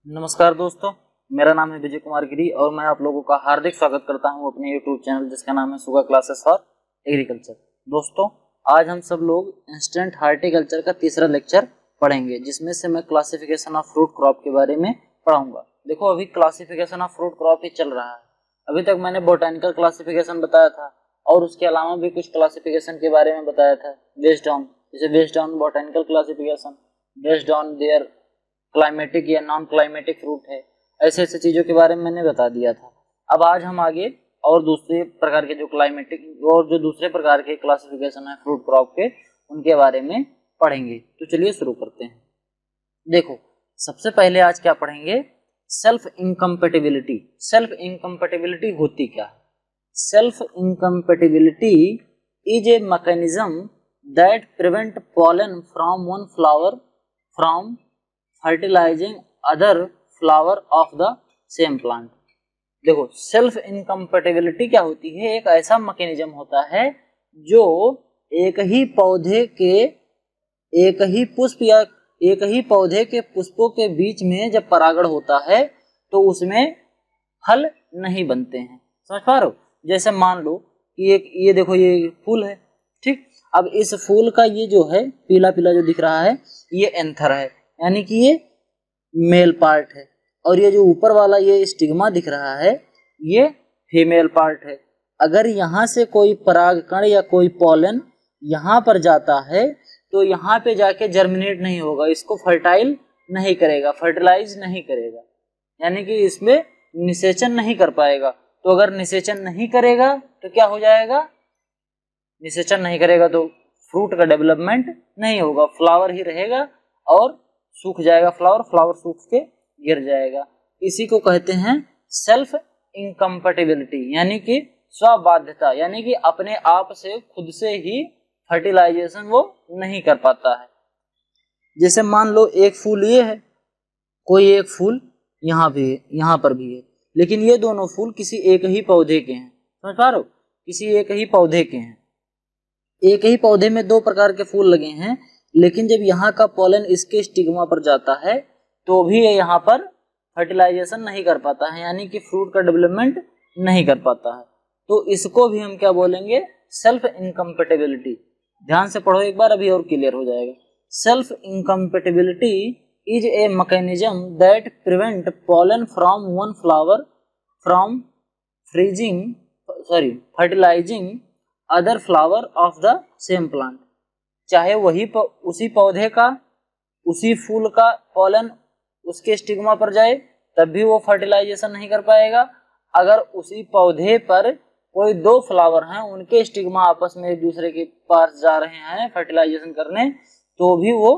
नमस्कार दोस्तों, मेरा नाम है विजय कुमार गिरी और मैं आप लोगों का हार्दिक स्वागत करता हूं अपने YouTube चैनल जिसका नाम है सुगा क्लासेस फॉर एग्रीकल्चर। दोस्तों, आज हम सब लोग इंस्टेंट हार्टिकल्चर का तीसरा लेक्चर पढ़ेंगे जिसमें से मैं क्लासिफिकेशन ऑफ फ्रूट क्रॉप के बारे में पढ़ाऊंगा। देखो, अभी क्लासिफिकेशन ऑफ फ्रूट क्रॉप ही चल रहा है। अभी तक मैंने बोटेनिकल क्लासिफिकेशन बताया था और उसके अलावा भी कुछ क्लासिफिकेशन के बारे में बताया था based on botanical classification, based on their climatic या नॉन क्लाइमेटिक फ्रूट है, ऐसे ऐसे चीज़ों के बारे में मैंने बता दिया था। अब आज हम आगे और दूसरे प्रकार के जो क्लाइमेटिक और जो दूसरे प्रकार के क्लासिफिकेशन है फ्रूट क्रॉप के, उनके बारे में पढ़ेंगे। तो चलिए शुरू करते हैं। देखो, सबसे पहले आज क्या पढ़ेंगे? Self incompatibility. सेल्फ इनकम्पेटिबिलिटी होती क्या है? Self incompatibility is a mechanism that prevent pollen from one flower from fertilising other flower of the same plant. देखो, सेल्फ इनकम्पेटिबिलिटी क्या होती है? एक ऐसा मैकेनिज्म होता है जो एक ही पौधे के पुष्पों के बीच में जब परागण होता है तो उसमें फल नहीं बनते हैं। समझ पा रहे हो? जैसे मान लो कि ये देखो, ये फूल है, ठीक। अब इस फूल का ये जो है पीला पीला जो दिख रहा है, ये एंथर है, यानी कि ये मेल पार्ट है, और ये जो ऊपर वाला ये स्टिग्मा दिख रहा है, ये फीमेल पार्ट है। अगर यहाँ से कोई परागकण या कोई पॉलन यहाँ पर जाता है तो यहाँ पे जाके जर्मिनेट नहीं होगा, इसको फर्टाइल नहीं करेगा, फर्टिलाइज नहीं करेगा, यानी कि इसमें निषेचन नहीं कर पाएगा। तो अगर निषेचन नहीं करेगा तो क्या हो जाएगा? निषेचन नहीं करेगा तो फ्रूट का डेवलपमेंट नहीं होगा, फ्लावर ही रहेगा और सूख जाएगा फ्लावर सूख के गिर जाएगा। इसी को कहते हैं सेल्फ इनकम्पेटिबिलिटी, यानी कि स्वबाध्यता, यानी कि अपने आप से खुद से ही फर्टिलाइजेशन वो नहीं कर पाता है। जैसे मान लो एक फूल ये है, कोई एक फूल यहाँ भी है, यहाँ पर भी है, लेकिन ये दोनों फूल किसी एक ही पौधे के हैं। समझ पा रहे हो? किसी एक ही पौधे के हैं। एक ही पौधे में दो प्रकार के फूल लगे हैं, लेकिन जब यहाँ का पॉलन इसके स्टिग्मा पर जाता है तो भी ये यहाँ पर फर्टिलाइजेशन नहीं कर पाता है, यानी कि फ्रूट का डेवलपमेंट नहीं कर पाता है। तो इसको भी हम क्या बोलेंगे? Self incompatibility. ध्यान से पढ़ो एक बार, अभी और क्लियर हो जाएगा। Self incompatibility is a mechanism that prevent pollen from one flower from fertilising other flower of the same plant. चाहे वही उसी पौधे का, उसी फूल का पॉलन उसके स्टिग्मा पर जाए तब भी वो फर्टिलाइजेशन नहीं कर पाएगा। अगर उसी पौधे पर कोई दो फ्लावर हैं, उनके स्टिग्मा आपस में एक दूसरे के पास जा रहे हैं फर्टिलाइजेशन करने, तो भी वो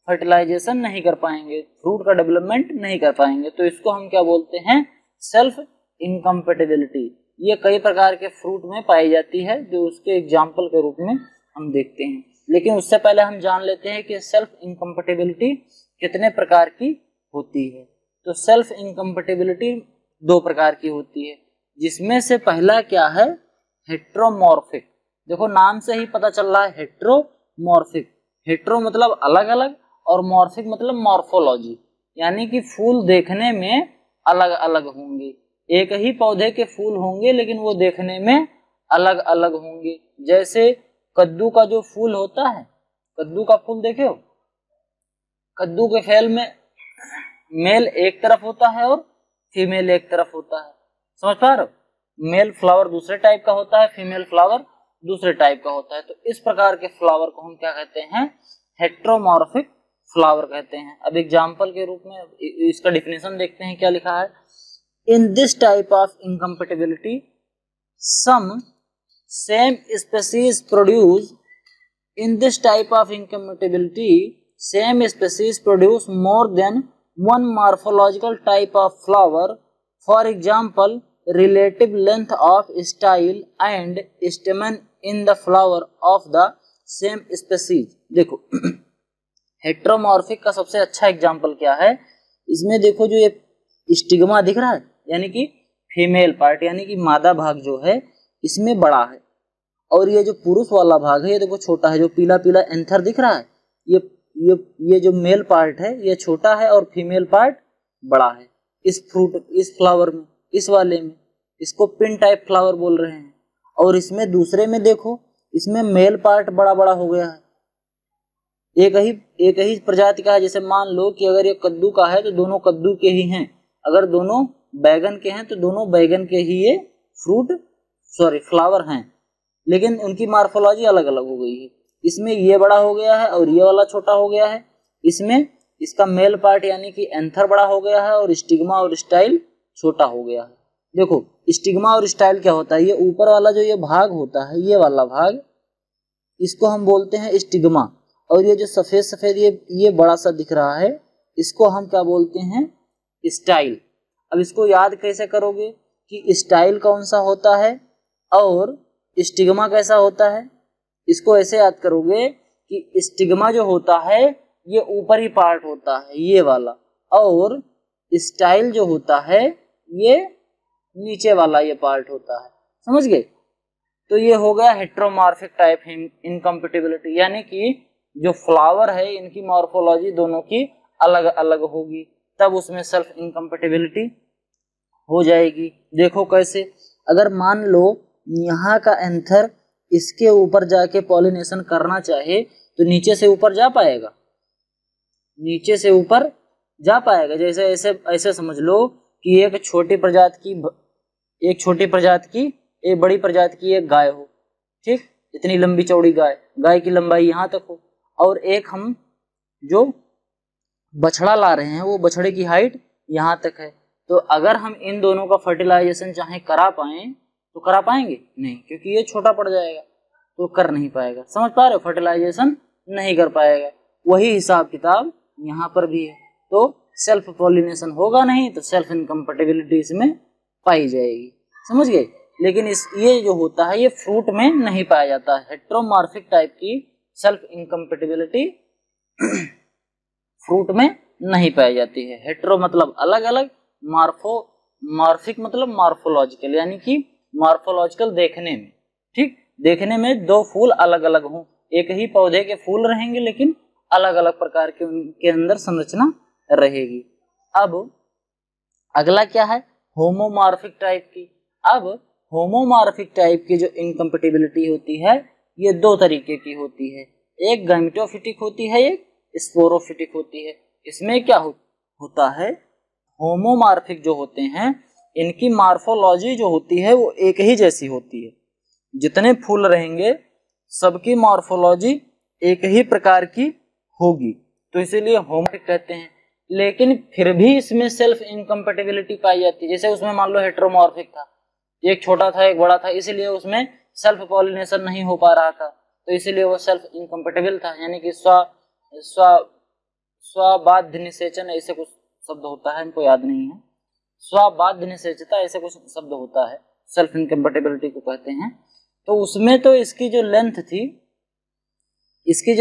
फर्टिलाइजेशन नहीं कर पाएंगे, फ्रूट का डेवलपमेंट नहीं कर पाएंगे। तो इसको हम क्या बोलते हैं? Self incompatibility. ये कई प्रकार के फ्रूट में पाई जाती है, जो उसके एग्जाम्पल के रूप में हम देखते हैं। लेकिन उससे पहले हम जान लेते हैं कि सेल्फ इनकम्पेटिबिलिटी कितने प्रकार की होती है। तो सेल्फ इनकम्पेटिबिलिटी दो प्रकार की होती है, जिसमें से पहला क्या है? हेट्रोमॉर्फिक। देखो, नाम से ही पता चल रहा है हेट्रोमॉर्फिक। हेट्रो मतलब अलग अलग और मॉर्फिक मतलब मॉर्फोलॉजी, यानी कि फूल देखने में अलग अलग होंगे। एक ही पौधे के फूल होंगे लेकिन वो देखने में अलग अलग होंगे। जैसे कद्दू का जो फूल होता है, कद्दू का फूल देखे हो? कद्दू के फैल में मेल एक तरफ होता है और फीमेल एक तरफ होता है। समझ पा रहे हो? मेल फ्लावर दूसरे टाइप का होता है, फीमेल फ्लावर दूसरे टाइप का होता है। तो इस प्रकार के फ्लावर को हम क्या कहते हैं? हेट्रोमॉर्फिक फ्लावर कहते हैं। अब एग्जाम्पल के रूप में इसका डिफिनेशन देखते हैं, क्या लिखा है? In this type of incompatibility some same species produce more than one morphological type of flower. For example, relative length of style and stamen in the flower of the same species. देखो, heteromorphic का सबसे अच्छा example क्या है? इसमें देखो, जो ये स्टिग्मा दिख रहा है, यानी कि फीमेल पार्ट, यानी कि मादा भाग जो है इसमें बड़ा है, और ये जो पुरुष वाला भाग है ये देखो छोटा है। जो पीला पीला एंथर दिख रहा है, ये जो मेल पार्ट है ये छोटा है और फीमेल पार्ट बड़ा है। इस फ्रूट, इस फ्लावर में, इस वाले में, इसको पिन टाइप फ्लावर बोल रहे हैं। और इसमें दूसरे में देखो, इसमें मेल पार्ट बड़ा बड़ा हो गया है। एक ही प्रजाति का है। जैसे मान लो कि अगर ये कद्दू का है तो दोनों कद्दू के ही हैं, अगर दोनों बैगन के हैं तो दोनों बैगन के ही ये फ्लावर हैं, लेकिन उनकी मार्फोलॉजी अलग अलग हो गई है। इसमें ये बड़ा हो गया है और ये वाला छोटा हो गया है। इसमें इसका मेल पार्ट यानी कि एंथर बड़ा हो गया है और स्टिग्मा और स्टाइल छोटा हो गया है। देखो स्टिग्मा और स्टाइल क्या होता है, ये ऊपर वाला जो ये भाग होता है, ये वाला भाग, इसको हम बोलते हैं स्टिग्मा। और ये जो सफेद सफेद ये बड़ा सा दिख रहा है, इसको हम क्या बोलते हैं, स्टाइल। अब इसको याद कैसे करोगे कि स्टाइल कौन सा होता है और स्टिग्मा कैसा होता है। इसको ऐसे याद करोगे कि स्टिग्मा जो होता है ये ऊपरी पार्ट होता है, ये वाला, और स्टाइल जो होता है ये नीचे वाला ये पार्ट होता है। समझ गए। तो ये हो गया हेट्रोमॉर्फिक टाइप इनकम्पेटिबिलिटी, यानी कि जो फ्लावर है इनकी मॉर्फोलॉजी दोनों की अलग अलग होगी, तब उसमें सेल्फ इनकम्पेटिबिलिटी हो जाएगी। देखो कैसे, अगर मान लो यहाँ का एंथर इसके ऊपर जाके पॉलिनेशन करना चाहे तो नीचे से ऊपर जा पाएगा, नीचे से ऊपर जा पाएगा। जैसे ऐसे समझ लो कि एक छोटी प्रजाति की एक बड़ी प्रजाति की एक गाय हो, ठीक, इतनी लंबी चौड़ी गाय की लंबाई यहाँ तक हो, और एक हम जो बछड़ा ला रहे हैं वो बछड़े की हाइट यहाँ तक है। तो अगर हम इन दोनों का फर्टिलाइजेशन चाहे करा पाएं तो करा पाएंगे नहीं, क्योंकि ये छोटा पड़ जाएगा तो कर नहीं पाएगा। समझ पा रहे हो, फर्टिलाइजेशन नहीं कर पाएगा। वही हिसाब किताब यहाँ पर भी है। तो सेल्फ पॉलिनेशन होगा नहीं तो सेल्फ इनकम्पेटिबिलिटी इसमें पाई जाएगी। समझ गए। लेकिन ये जो होता है ये फ्रूट में नहीं पाया जाता है। हेट्रोमॉर्फिक टाइप की सेल्फ इनकम्पेटिबिलिटी फ्रूट में नहीं पाई जाती है। हेट्रो मतलब अलग अलग, मॉर्फिक मतलब मॉर्फोलॉजिकल, यानी कि मॉर्फोलॉजिकल देखने में, ठीक, देखने में दो फूल अलग अलग हों, एक ही पौधे के फूल रहेंगे लेकिन अलग अलग प्रकार के उनके अंदर संरचना रहेगी। अब अगला क्या है, होमोमॉर्फिक टाइप की। अब होमोमॉर्फिक टाइप की जो इनकम्पेटिबिलिटी होती है ये दो तरीके की होती है, एक गैमेटोफिटिक होती है, एक स्पोरोफिटिक होती है। इसमें क्या होता है, होमोमॉर्फिक जो होते हैं इनकी मॉर्फोलॉजी जो होती है वो एक ही जैसी होती है। जितने फूल रहेंगे सबकी मॉर्फोलॉजी एक ही प्रकार की होगी, तो इसीलिए होमोमॉर्फिक कहते हैं। लेकिन फिर भी इसमें सेल्फ इनकम्पेटिबिलिटी पाई जाती है। जैसे उसमें मान लो हेट्रोमॉर्फिक था, एक छोटा था एक बड़ा था, इसलिए उसमें सेल्फ पॉलिनेशन नहीं हो पा रहा था, तो इसीलिए वो सेल्फ इनकम्पेटिबल था। यानी कि स्वबाध्य निषेचन ऐसे कुछ शब्द होता है, इनको याद नहीं है, स्वबाध्य निषेचता ऐसे कुछ शब्द होता है, सेल्फ इनकम्पेटिबिलिटी को कहते हैं। तो उसमें तो इसकी जो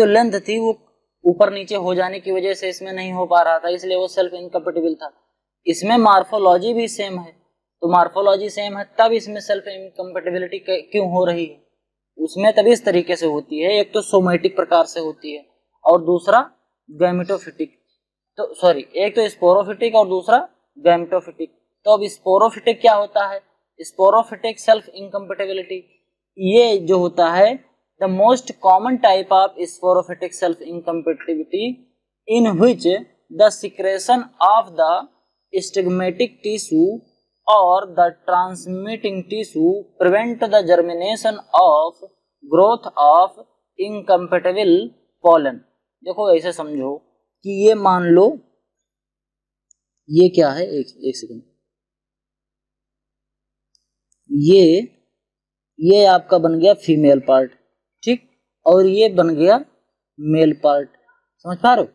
लेंथ थी वो ऊपर नीचे हो जाने की वजह से इसमें नहीं हो पा रहा था, इसलिए वो सेल्फ इनकम्पेटिबल था। इसमें मार्फोलॉजी भी सेम है, तो मार्फोलॉजी सेम है तब इसमें सेल्फ इनकम्पेटिबिलिटी क्यों हो रही है। उसमें तभी इस तरीके से होती है, एक तो सोमैटिक प्रकार से होती है और दूसरा गैमेटोफिटिक, तो सॉरी, एक तो स्पोरोफिटिक और दूसरा गैमेटोफिटिक। तो अब स्पोरोफिटिक क्या होता है, स्पोरोफिटिक सेल्फ इनकम्पेटिबिलिटी, ये जो होता है the most common type of sporophytic self incompatibility in which the secretion of the stigmatic tissue और the transmitting tissue prevent the germination of growth of incompatible pollen। देखो ऐसे समझो कि ये मान लो ये क्या है, एक सेकंड, ये आपका बन गया फीमेल पार्ट, ठीक, और ये बन गया मेल पार्ट। समझ पा रहे हो,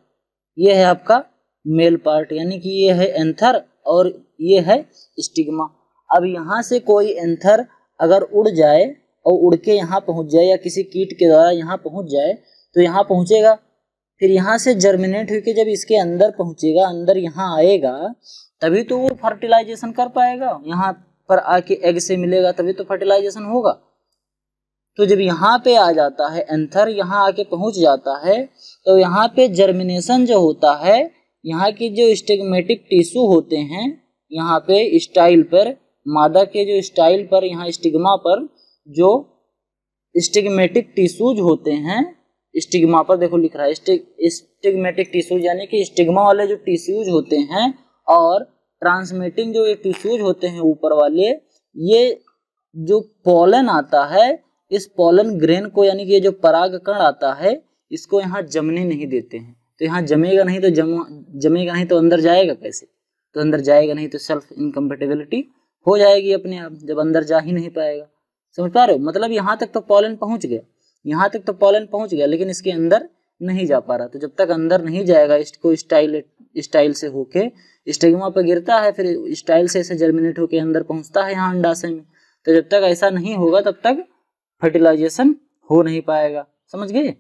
ये है आपका मेल पार्ट, यानी कि ये है एंथर और ये है स्टिग्मा। अब यहाँ से कोई एंथर अगर उड़ जाए और उड़ के यहाँ पहुँच जाए या किसी कीट के द्वारा यहाँ पहुँच जाए तो यहाँ पहुँचेगा, फिर यहाँ से जर्मिनेट होकर जब इसके अंदर पहुँचेगा, अंदर यहाँ आएगा, तभी तो वो फर्टिलाइजेशन कर पाएगा। यहाँ पर आके एग से मिलेगा तभी तो फर्टिलाइजेशन होगा। तो जब यहाँ पे आ जाता है एंथर, यहाँ आके पहुँच जाता है, तो यहाँ पे जर्मिनेशन जो होता है यहाँ की जो स्टिग्मेटिक टिश्यू होते हैं, यहाँ पे स्टाइल पर, मादा के जो स्टाइल पर, यहाँ स्टिग्मा पर जो स्टिग्मेटिक टिश्यूज होते हैं, स्टिग्मा पर देखो लिख रहा है स्टिग्मेटिक टिश्यूज, यानी कि स्टिग्मा वाले जो टिश्यूज होते हैं और ट्रांसमिटिंग जो ये टिश्यूज होते हैं ऊपर वाले, ये जो पॉलन आता है, इस पॉलन ग्रेन को, यानी कि ये जो परागकण आता है, इसको यहाँ जमने नहीं देते हैं। तो यहाँ जमेगा नहीं तो जमेगा नहीं तो अंदर जाएगा कैसे? तो अंदर जाएगा नहीं तो सेल्फ इनकम्पेटिबिलिटी हो जाएगी अपने आप, जब अंदर जा ही नहीं पाएगा। समझ पा रहे हो? मतलब यहाँ तक तो पॉलन पहुंच गया, यहाँ तक तो पॉलन पहुंच गया, लेकिन इसके अंदर नहीं जा पा रहा। तो जब तक अंदर नहीं जाएगा, इसको स्टाइल से होके स्टिग्मा पर गिरता है, फिर स्टाइल से जर्मिनेट होके अंदर पहुंचता है यहाँ अंडाशय में। तो जब तक ऐसा नहीं होगा तब तक फर्टिलाइजेशन हो नहीं पाएगा। समझ गए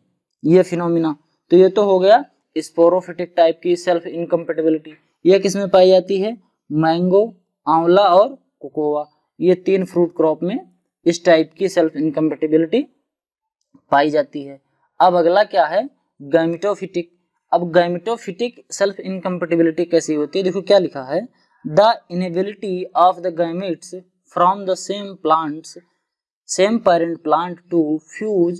ये फिनोमिना? तो ये तो हो गया स्पोरोफिटिक टाइप की सेल्फ इनकम्पेटिबिलिटी। ये किस में पाई जाती है? मैंगो, आंवला और कोकोआ, ये 3 फ्रूट क्रॉप में इस टाइप की सेल्फ इनकम्पेटिबिलिटी पाई जाती है। अब अगला क्या है? गैमेटोफिटिक। अब गैमेटोफिटिक सेल्फ इनकम्पेटिबिलिटी कैसी होती है? देखो क्या लिखा है, the inability of the gametes from the same parent plant to fuse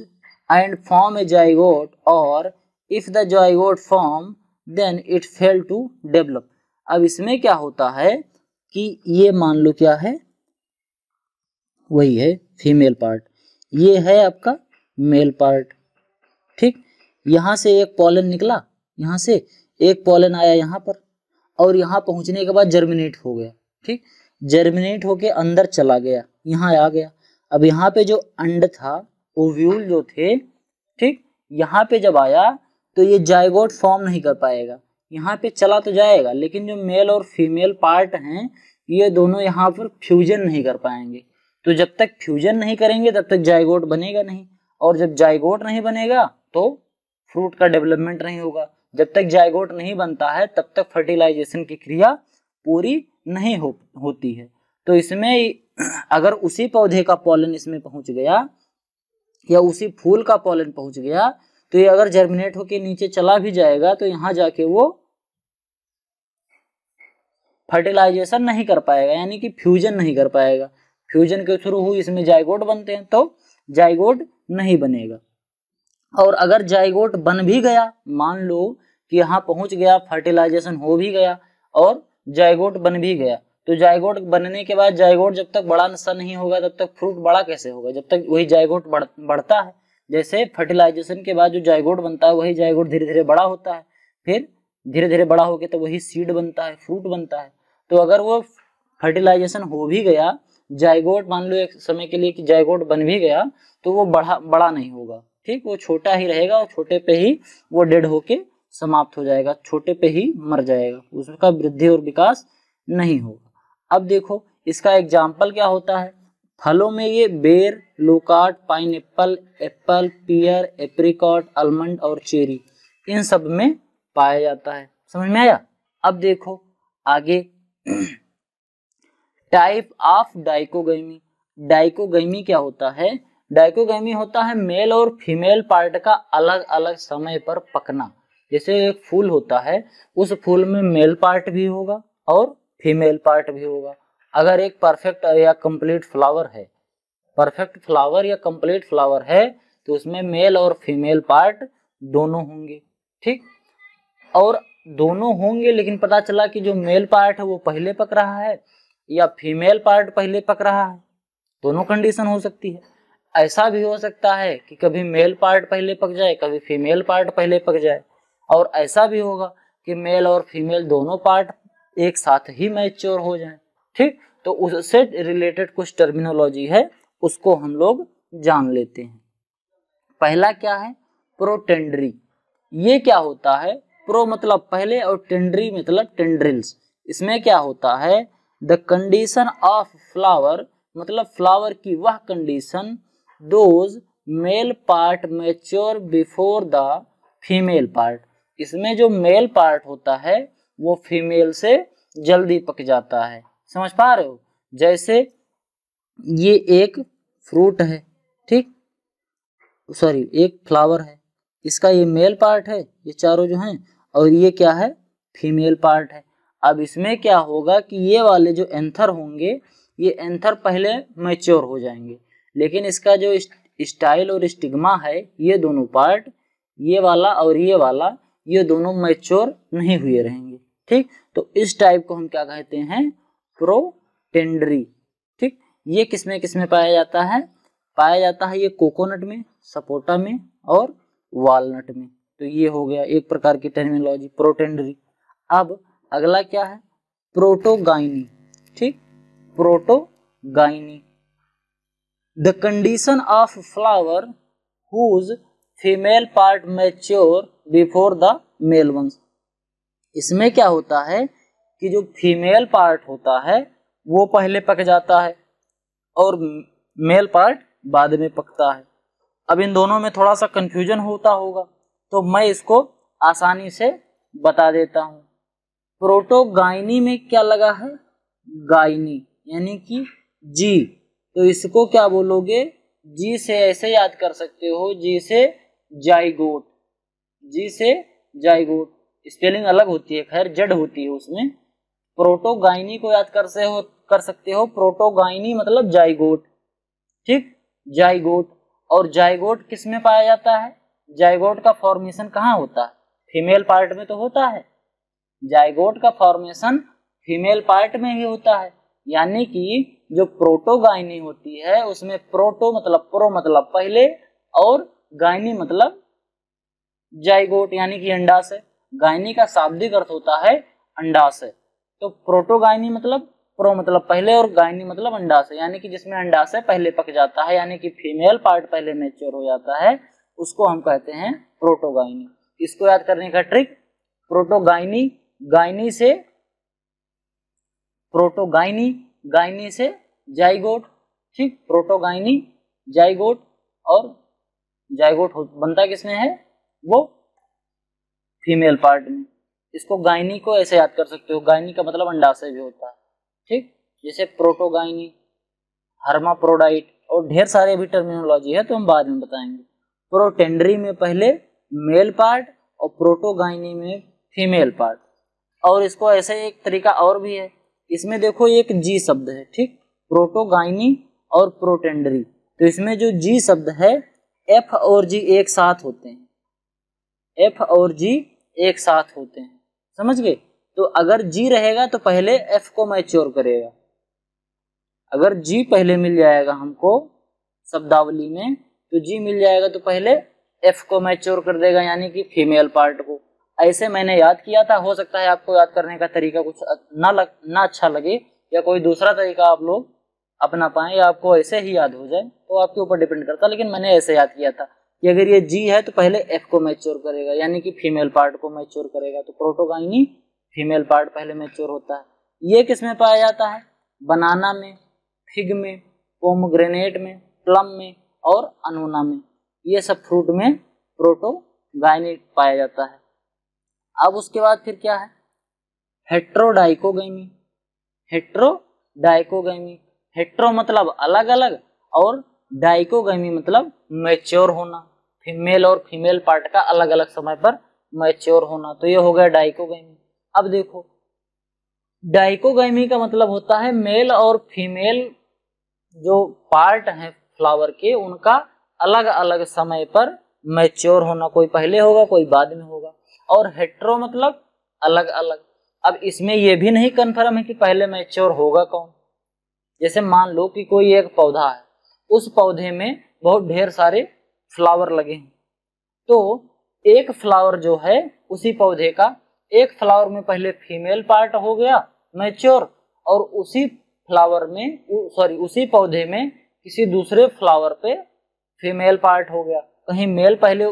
and form a zygote, or if the zygote form then it fail to develop। अब इसमें क्या होता है कि ये मान लो क्या है, वही है फीमेल पार्ट, ये है आपका मेल पार्ट। ठीक, यहां से एक पॉलन निकला, यहां से एक पॉलन आया यहाँ पर, और यहाँ पहुंचने के बाद जर्मिनेट हो गया। ठीक, जर्मिनेट होके अंदर चला गया, यहाँ आ गया। अब यहाँ पे जो अंड था, ओव्यूल जो थे, ठीक, यहाँ पे जब आया तो ये जाइगोट फॉर्म नहीं कर पाएगा। यहाँ पे चला तो जाएगा, लेकिन जो मेल और फीमेल पार्ट हैं, ये दोनों यहाँ पर फ्यूजन नहीं कर पाएंगे। तो जब तक फ्यूजन नहीं करेंगे तब तक जाइगोट बनेगा नहीं, और जब जाइगोट नहीं बनेगा तो फ्रूट का डेवलपमेंट नहीं होगा। जब तक जाइगोट नहीं बनता है तब तक फर्टिलाइजेशन की क्रिया पूरी नहीं होती है। तो इसमें अगर उसी पौधे का पॉलन इसमें पहुंच गया या उसी फूल का पॉलन पहुंच गया, तो ये अगर जर्मिनेट होके नीचे चला भी जाएगा तो यहाँ जाके वो फर्टिलाइजेशन नहीं कर पाएगा, यानी कि फ्यूजन नहीं कर पाएगा। फ्यूजन के थ्रू हुई इसमें जाइगोट बनते हैं, तो जाइगोट नहीं बनेगा। और अगर जाइगोट बन भी गया, मान लो कि यहाँ पहुंच गया, फर्टिलाइजेशन हो भी गया और जाइगोट बन भी गया, तो जाइगोट बनने के बाद जाइगोट जब तक बड़ा नशा नहीं होगा तब तक फ्रूट बड़ा कैसे होगा? जब तक वही जाइगोट बढ़ता है, जैसे फर्टिलाइजेशन के बाद जो जाइगोट बनता है वही जाइगोट धीरे धीरे बड़ा होता है, फिर धीरे धीरे बड़ा होकर तो वही सीड बनता है, फ्रूट बनता है। तो अगर वो फर्टिलाइजेशन हो भी गया, जाइगोट मान लो एक समय के लिए कि जाइगोट बन भी गया, तो वो बड़ा नहीं होगा। ठीक, वो छोटा ही रहेगा और छोटे पे ही वो डेड होके समाप्त हो जाएगा, छोटे पे ही मर जाएगा, उसका वृद्धि और विकास नहीं होगा। अब देखो इसका एग्जाम्पल क्या होता है, फलों में ये बेर, लोकार्ट, पाइनएप्पल, एप्पल, पियर, एप्रिकॉट, आलमंड और चेरी, इन सब में पाया जाता है। समझ में आया? अब देखो आगे टाइप ऑफ डाइकोगैमी। डाइकोगैमी क्या होता है? डाइकोगैमी होता है मेल और फीमेल पार्ट का अलग अलग समय पर पकना। जैसे एक फूल होता है, उस फूल में मेल पार्ट भी होगा और फीमेल पार्ट भी होगा। अगर एक परफेक्ट या कंप्लीट फ्लावर है, परफेक्ट फ्लावर या कंप्लीट फ्लावर है, तो उसमें मेल और फीमेल पार्ट दोनों होंगे। ठीक, और दोनों होंगे, लेकिन पता चला कि जो मेल पार्ट है वो पहले पक रहा है या फीमेल पार्ट पहले पक रहा है, दोनों कंडीशन हो सकती है। ऐसा भी हो सकता है कि कभी मेल पार्ट पहले पक जाए, कभी फीमेल पार्ट पहले पक जाए, और ऐसा भी होगा कि मेल और फीमेल दोनों पार्ट एक साथ ही मैच्योर हो जाए। ठीक, तो उससे रिलेटेड कुछ टर्मिनोलॉजी है, उसको हम लोग जान लेते हैं। पहला क्या है? प्रोटेंड्री। ये क्या होता है? प्रो मतलब पहले और टेंड्री मतलब टेंड्रिल्स। इसमें क्या होता है? द कंडीशन ऑफ फ्लावर मतलब फ्लावर की वह condition, those male part mature before the female part. इसमें जो मेल पार्ट होता है वो फीमेल से जल्दी पक जाता है। समझ पा रहे हो? जैसे ये एक फ्रूट है, ठीक, सॉरी एक फ्लावर है, इसका ये मेल पार्ट है, ये चारों जो हैं, और ये क्या है? फीमेल पार्ट है। अब इसमें क्या होगा कि ये वाले जो एंथर होंगे, ये एंथर पहले मैच्योर हो जाएंगे, लेकिन इसका जो स्टाइल और स्टिग्मा है, ये दोनों पार्ट, ये वाला और ये वाला, ये दोनों मैच्योर नहीं हुए रहेंगे। ठीक, तो इस टाइप को हम क्या कहते हैं, प्रोटेंडरी। ठीक, ये किसमें किसमें पाया जाता है, पाया जाता है ये कोकोनट में, सपोटा में और वालनट में। तो ये हो गया एक प्रकार की टर्मिनोलॉजी प्रोटेंडरी। अब अगला क्या है, प्रोटोगाइनी। ठीक, protogyny, the condition of flower whose female part mature before the male ones. इसमें क्या होता है कि जो फीमेल पार्ट होता है वो पहले पक जाता है और मेल पार्ट बाद में पकता है। अब इन दोनों में थोड़ा सा कंफ्यूजन होता होगा, तो मैं इसको आसानी से बता देता हूँ। प्रोटोगाइनी में क्या लगा है, गाइनी यानी कि जी, तो इसको क्या बोलोगे, जी से ऐसे याद कर सकते हो, जी से जाइगोट, जी से जाइगोट, स्पेलिंग अलग होती है, खैर जड़ होती है उसमें। प्रोटोगाइनी को याद कर सकते हो, प्रोटोगाइनी मतलब जाइगोट। ठीक, जाइगोट, और जाइगोट किस में पाया जाता है, जाइगोट का फॉर्मेशन कहाँ होता है, फीमेल पार्ट में तो होता है। जाइगोट का फॉर्मेशन फीमेल पार्ट में ही होता है, यानी कि जो प्रोटोगाइनी होती है उसमें प्रोटो मतलब प्रो मतलब पहले और गाइनी मतलब जाइगोट यानी कि अंडाशय। गाइनी का शाब्दिक अर्थ होता है अंडाशय, तो प्रोटोगाइनी मतलब प्रो मतलब पहले और गाइनी मतलब अंडाशय, यानी कि जिसमें अंडाशय पहले पक जाता है, यानी कि फीमेल पार्ट पहले मैच्योर हो जाता है, उसको हम कहते हैं प्रोटोगाइनी। इसको याद करने का ट्रिक, प्रोटोगाइनी, गाइनी से प्रोटोगाइनी, गाइनी से जाइगोट। ठीक, प्रोटोगाइनी, जाइगोट, और जाइगोट बनता किसमें है, वो फीमेल पार्ट में। इसको गाइनी को ऐसे याद कर सकते हो, गाइनी का मतलब अंडाशय भी होता है। ठीक, जैसे प्रोटोगाइनी, हर्माफ्रोडाइट और ढेर सारे भी टर्मिनोलॉजी है, तो हम बाद में बताएंगे। प्रोटेंडरी में पहले मेल पार्ट और प्रोटोगाइनी में फीमेल पार्ट। और इसको ऐसे एक तरीका और भी है, इसमें देखो एक जी शब्द है। ठीक, प्रोटोगाइनी और प्रोटेंडरी, तो इसमें जो जी शब्द है, एफ और जी एक साथ होते हैं, एफ और जी एक साथ होते हैं, समझ गए। तो अगर जी रहेगा तो पहले एफ को मैच्योर करेगा, अगर जी पहले मिल जाएगा हमको शब्दावली में, तो जी मिल जाएगा तो पहले एफ को मैच्योर कर देगा, यानी कि फीमेल पार्ट को। ऐसे मैंने याद किया था, हो सकता है आपको याद करने का तरीका कुछ ना अच्छा लगे, या कोई दूसरा तरीका आप लोग अपना पाएं, या आपको ऐसे ही याद हो जाए, तो आपके ऊपर डिपेंड करता, लेकिन मैंने ऐसे याद किया था कि अगर ये जी है तो पहले एफ को मैच्योर करेगा, यानी कि फीमेल पार्ट को मैच्योर करेगा। तो प्रोटोगाइनी फीमेल पार्ट पहले मैच्योर होता है। ये किस में पाया जाता है, बनाना में, फिग में, पोमग्रेनेट में, प्लम में और अनोना में, ये सब फ्रूट में प्रोटोगाइनी पाया जाता है। अब उसके बाद फिर क्या है, हेट्रोडाइकोगैमी, हेट्रोडाइकोगैमी, हेट्रो मतलब अलग अलग और डाइकोगैमी मतलब मैच्योर होना, फीमेल और फीमेल पार्ट का अलग अलग समय पर मैच्योर होना, तो ये हो गया डाइकोगैमी। अब देखो, डाइकोगैमी का मतलब होता है मेल और फीमेल जो पार्ट हैं फ्लावर के, उनका अलग अलग समय पर मैच्योर होना, कोई पहले होगा कोई बाद में होगा। और हेट्रो मतलब अलग अलग। अब इसमें यह भी नहीं कन्फर्म है कि पहले मैच्योर होगा कौन। जैसे मान लो कि कोई एक पौधा है, उस पौधे में बहुत ढेर सारे फ्लावर लगे हैं, तो एक फ्लावर जो है उसी पौधे का, एक फ्लावर में पहले फीमेल पार्ट हो गया मैच्योर, और उसी फ्लावर में उसी पौधे में किसी दूसरे फ्लावर पे फीमेल पार्ट हो गया, कहीं मेल पहले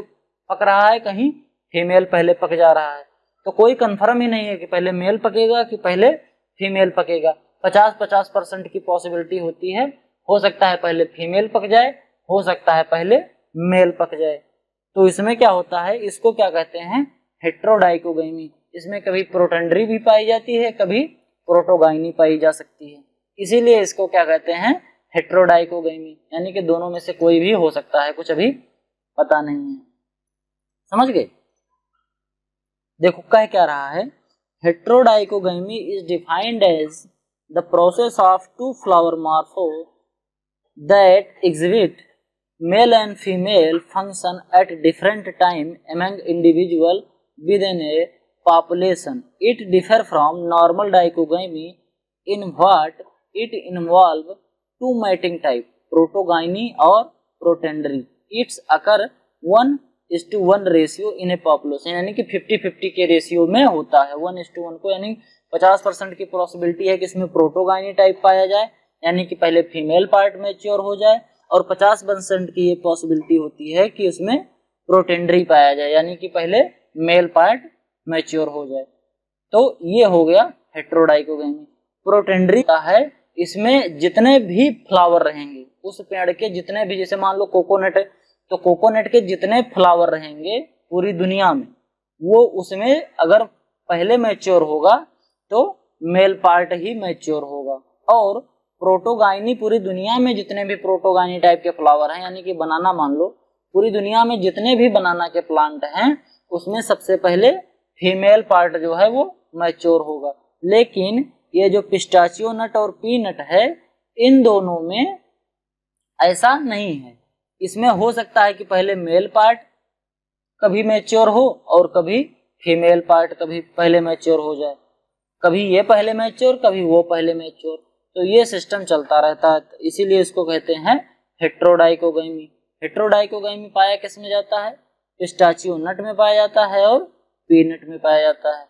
पक रहा है, कहीं फीमेल पहले पक जा रहा है। तो कोई कंफर्म ही नहीं है कि पहले मेल पकेगा कि पहले फीमेल पकेगा। 50-50% की पॉसिबिलिटी होती है, हो सकता है पहले फीमेल पक जाए, हो सकता है पहले मेल पक जाए। तो इसमें क्या होता है, इसको क्या कहते हैं, हेट्रोडाइकोगैमी। इसमें कभी प्रोटेंडरी भी पाई जाती है, कभी प्रोटोगाइनी पाई जा सकती है, इसीलिए इसको क्या कहते हैं, हेट्रोडाइकोगैमी, यानी कि दोनों में से कोई भी हो सकता है, कुछ अभी पता नहीं है। समझ गए। देखो कह क्या रहा है heterodichogamy is defined as the process of two flower morphs that exhibit male and female function at different time among individual within a population. It differ from normal dichogamy in what it involve two mating type, protogyny or protandry. It's occur 1:1 ratio in A population, यानी कि 50-50 के ratio में होता है 1:1 को, यानी 50% की possibility है कि इसमें प्रोटोगाइनी टाइप पाया जाए, यानी कि पहले फीमेल पार्ट मैच्योर हो जाए, और 50% की ये पॉसिबिलिटी होती है कि उसमें प्रोटेंडरी पाया जाए, यानी कि पहले मेल पार्ट मैच्योर हो जाए। तो ये हो गया हेट्रोडाइकोगैमी। प्रोटेंडरी का है, इसमें जितने भी फ्लावर रहेंगे उस पेड़ के, जितने भी, जैसे मान लो कोकोनट है तो कोकोनट के जितने फ्लावर रहेंगे पूरी दुनिया में, वो उसमें अगर पहले मैच्योर होगा तो मेल पार्ट ही मैच्योर होगा। और प्रोटोगाइनी, पूरी दुनिया में जितने भी प्रोटोगाइनी टाइप के फ्लावर हैं, यानी कि बनाना मान लो, पूरी दुनिया में जितने भी बनाना के प्लांट हैं उसमें सबसे पहले फीमेल पार्ट जो है वो मैच्योर होगा। लेकिन ये जो पिस्ताचियो नट और पीनट है, इन दोनों में ऐसा नहीं है। इसमें हो सकता है कि पहले मेल पार्ट कभी मैच्योर हो और कभी फीमेल पार्ट कभी पहले मैच्योर हो जाए, कभी ये पहले मैच्योर कभी वो पहले मैच्योर, तो ये सिस्टम चलता रहता है। इसीलिए इसको कहते हैं हेट्रोडाइकोगैमी। हेट्रोडाइकोगैमी पाया किस में जाता है? पिस्ताचियो नट में पाया जाता है और पीनट में पाया जाता है।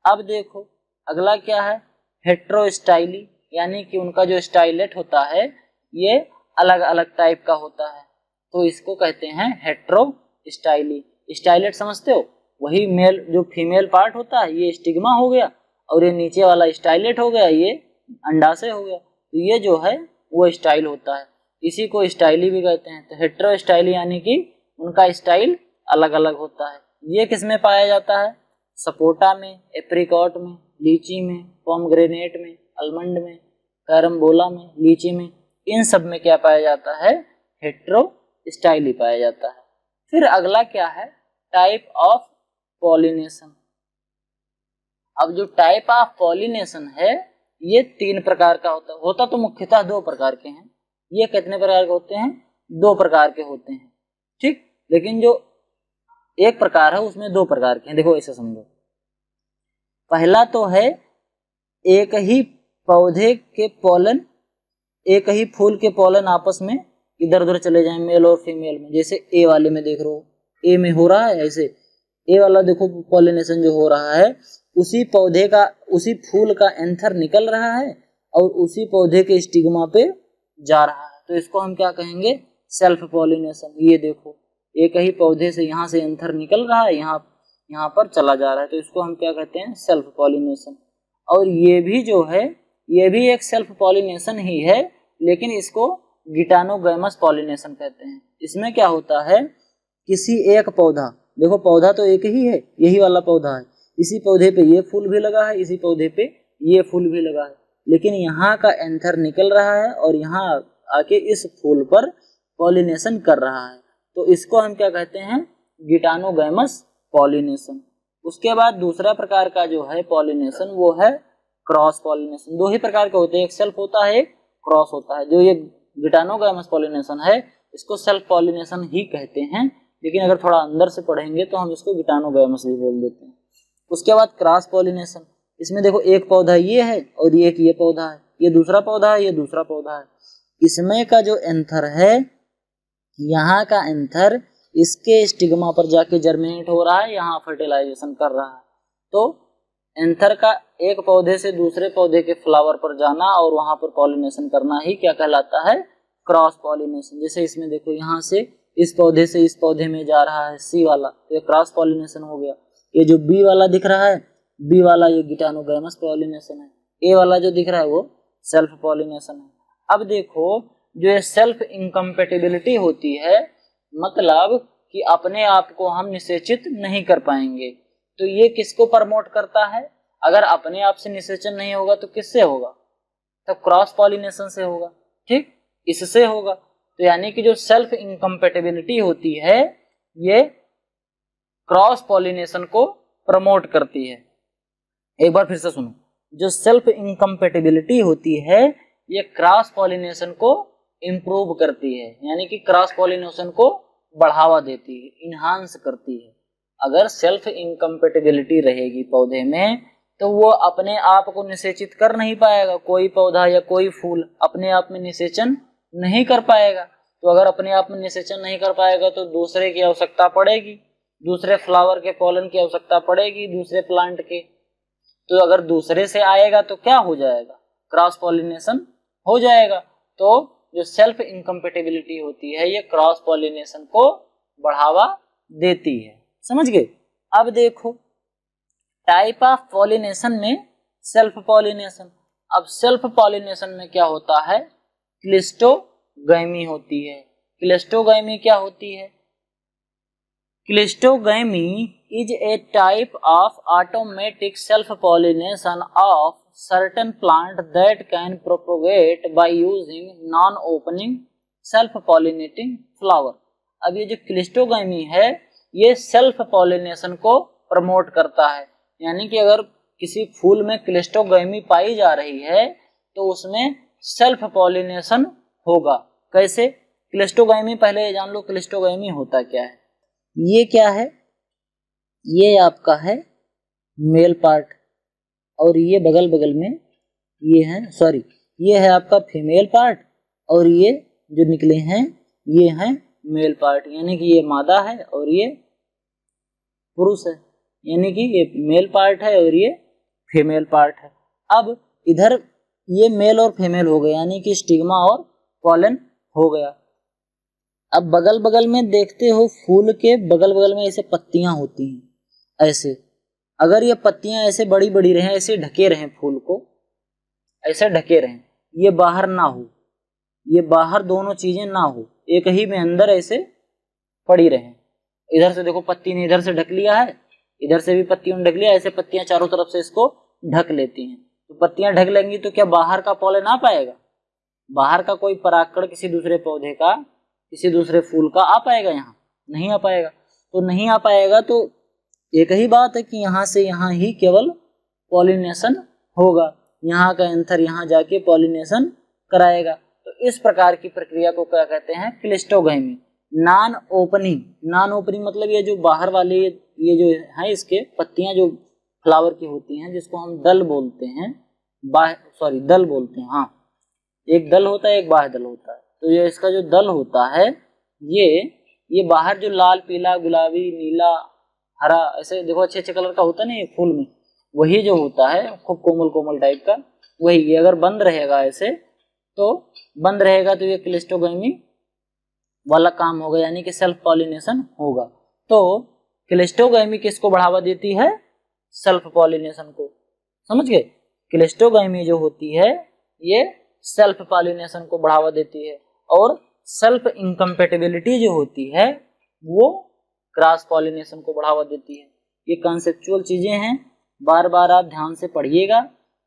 अब देखो अगला क्या है, हेट्रोस्टाइली, यानी कि उनका जो स्टाइलेट होता है ये अलग अलग टाइप का होता है, तो इसको कहते हैं हेट्रोस्टाइली। स्टाइलेट समझते हो, वही मेल जो फीमेल पार्ट होता है ये स्टिग्मा हो गया, और ये नीचे वाला स्टाइलेट हो गया, ये अंडाशय हो गया, तो ये जो है वो स्टाइल होता है, इसी को स्टाइली भी कहते हैं। तो हेट्रोस्टाइली यानी कि उनका स्टाइल अलग अलग होता है। ये किस में पाया जाता है? सपोटा में, एप्रिकॉट में, लीची में, पोमग्रेनेट में, आलमंड में, कैरम्बोला में, लीची में, इन सब में क्या पाया जाता है? हेट्रोस्टाइली पाया जाता है। फिर अगला क्या है? Type of pollination. अब जो टाइप ऑफ पॉलिनेशन है ये 3 प्रकार का होता तो मुख्यतः 2 प्रकार के हैं। ये कितने प्रकार के होते हैं? 2 प्रकार के होते हैं, ठीक। लेकिन जो एक प्रकार है उसमें 2 प्रकार के हैं। देखो ऐसे समझो, पहला तो है एक ही पौधे के पोलन, एक ही फूल के पोलन आपस में इधर उधर चले जाएं मेल और फीमेल में। जैसे ए वाले में देख रहे हो, ए में हो रहा है ऐसे, ए वाला देखो पॉलिनेशन जो हो रहा है, उसी पौधे का, उसी फूल का एंथर निकल रहा है और उसी पौधे के स्टिग्मा पे जा रहा है, तो इसको हम क्या कहेंगे? Self pollination. ये देखो एक ही पौधे से यहाँ से एंथर निकल रहा है, यहाँ पर चला जा रहा है, तो इसको हम क्या कहते हैं? Self pollination. और ये भी जो है ये भी एक सेल्फ पॉलिनेशन ही है, लेकिन इसको गिटानोगैमस पॉलिनेशन कहते हैं। इसमें क्या होता है, किसी एक पौधा, देखो पौधा तो एक ही है, यही वाला पौधा है, इसी पौधे पे ये फूल भी लगा है, इसी पौधे पे ये फूल भी लगा है, लेकिन यहाँ का एंथर निकल रहा है और यहाँ आके इस फूल पर पॉलिनेशन कर रहा है, तो इसको हम क्या कहते हैं? गिटानोगैमस पॉलिनेशन। उसके बाद दूसरा प्रकार का जो है पॉलिनेशन वो है क्रॉस पॉलिनेशन। 2 ही प्रकार के होते हैं, एक सेल्फ होता है, एक क्रॉस होता है। जो ये गिटानोगैमस पॉलिनेशन है इसको सेल्फ पॉलिनेशन ही कहते हैं, लेकिन अगर थोड़ा अंदर से पढ़ेंगे तो हम इसको गिटानोगैमस भी बोल देते हैं। उसके बाद क्रॉस पॉलिनेशन, इसमें देखो एक पौधा ये है और ये पौधा है, ये दूसरा पौधा है, ये दूसरा पौधा है, इसमें का जो एंथर है, यहाँ का एंथर इसके स्टिग्मा पर जाके जर्मिनेट हो रहा है, यहाँ फर्टिलाइजेशन कर रहा है। तो एंथर का एक पौधे से दूसरे पौधे के फ्लावर पर जाना और वहां पर पॉलिनेशन करना ही क्या कहलाता है? Cross pollination. जैसे इसमें देखो यहाँ से इस पौधे में जा रहा है सी वाला, तो ये क्रॉस पॉलिनेशन हो गया। ये जो बी वाला दिख रहा है, बी वाला ये गिटानोगैमस पॉलिनेशन है। ए वाला जो दिख रहा है वो सेल्फ पॉलिनेशन है। अब देखो जो ये सेल्फ इनकम्पेटिबिलिटी होती है, मतलब कि अपने आप को हम निषेचित नहीं कर पाएंगे, तो ये किसको प्रमोट करता है? अगर अपने आप से निषेचन नहीं होगा तो किससे होगा? तो क्रॉस पॉलिनेशन से होगा, ठीक, इससे होगा। तो यानी कि जो सेल्फ इनकम्पेटिबिलिटी होती है ये क्रॉस पॉलिनेशन को प्रमोट करती है। एक बार फिर से सुनो, जो सेल्फ इनकम्पेटिबिलिटी होती है ये क्रॉस पॉलिनेशन को इम्प्रूव करती है, यानी कि क्रॉस पॉलिनेशन को बढ़ावा देती है, इन्हांस करती है। अगर सेल्फ इनकम्पेटिबिलिटी रहेगी पौधे में तो वो अपने आप को निषेचित कर नहीं पाएगा, कोई पौधा या कोई फूल अपने आप में निषेचन नहीं कर पाएगा। तो अगर अपने आप में निषेचन नहीं कर पाएगा तो दूसरे की आवश्यकता पड़ेगी, दूसरे फ्लावर के पॉलन की आवश्यकता पड़ेगी, दूसरे प्लांट के। तो अगर दूसरे से आएगा तो क्या हो जाएगा, क्रॉस पॉलिनेशन हो जाएगा। तो जो सेल्फ इनकम्पेटिबिलिटी होती है ये क्रॉस पॉलिनेशन को बढ़ावा देती है। समझ गए? अब देखो टाइप ऑफ पॉलिनेशन में सेल्फ पॉलिनेशन। अब सेल्फ पॉलिनेशन में क्या होता है, क्लिस्टोगैमी होती है। क्लिस्टोगैमी क्या होती है? Cleistogamy is a type of automatic self-pollination of certain plant that can propagate by using non-opening self-pollinating flower। अब ये जो क्लिस्टोगैमी है ये सेल्फ पॉलिनेशन को प्रमोट करता है, यानी कि अगर किसी फूल में क्लिस्टोगैमी पाई जा रही है तो उसमें सेल्फ पॉलिनेशन होगा। कैसे? क्लिस्टोगैमी पहले जान लो, क्लिस्टोगैमी होता क्या है। ये क्या है, ये आपका है मेल पार्ट और ये बगल बगल में ये है, सॉरी ये है आपका फीमेल पार्ट और ये जो निकले हैं ये हैं मेल पार्ट, यानी कि ये मादा है और ये पुरुष है, यानी कि ये मेल पार्ट है और ये फीमेल पार्ट है। अब इधर ये मेल और फीमेल हो गया, यानी कि स्टिग्मा और पॉलन हो गया। अब बगल बगल में देखते हो फूल के बगल बगल में ऐसे पत्तियां होती हैं, ऐसे अगर ये पत्तियां ऐसे बड़ी बड़ी रहें, ऐसे ढके रहें, फूल को ऐसे ढके रहें, ये बाहर ना हो, ये बाहर दोनों चीजें ना हो, एक ही में अंदर ऐसे पड़ी रहें। इधर से देखो पत्ती ने इधर से ढक लिया है, इधर से भी पत्तियों ने ढक लिया, ऐसे पत्तियां चारों तरफ से इसको ढक लेती हैं। तो पत्तियां ढक लेंगी तो क्या बाहर का पॉलन आ पाएगा? बाहर का कोई परागकण किसी दूसरे पौधे का, किसी दूसरे फूल का आ पाएगा? यहाँ नहीं आ पाएगा। तो नहीं आ पाएगा तो एक ही बात है कि यहाँ से यहाँ ही केवल पॉलिनेशन होगा, यहाँ का एंथर यहाँ जाके पॉलिनेशन कराएगा। तो इस प्रकार की प्रक्रिया को क्या कहते हैं? Cleistogamy. Non opening, non opening मतलब ये जो बाहर वाले ये जो है इसके पत्तियां जो फ्लावर की होती हैं जिसको हम दल बोलते हैं, दल बोलते हैं, हाँ एक दल होता है एक बाह्य दल होता है। तो ये इसका जो दल होता है ये बाहर जो लाल पीला गुलाबी नीला हरा ऐसे देखो अच्छे अच्छे कलर का होता है ना ये फूल में, वही जो होता है खूब कोमल कोमल टाइप का, वही ये अगर बंद रहेगा ऐसे तो बंद रहेगा तो ये क्लिस्टोगैमी वाला काम होगा, यानी कि सेल्फ पॉलिनेशन होगा। तो क्लिस्टोगैमी किसको बढ़ावा देती है? सेल्फ पॉलिनेशन को। समझ गए? क्लिस्टोगैमी जो होती है ये सेल्फ पॉलिनेशन को बढ़ावा देती है और सेल्फ इनकम्पेटिबिलिटी जो होती है वो क्रॉस पॉलिनेशन को बढ़ावा देती है। ये कॉन्सेप्चुअल चीजें हैं, बार बार आप ध्यान से पढ़िएगा,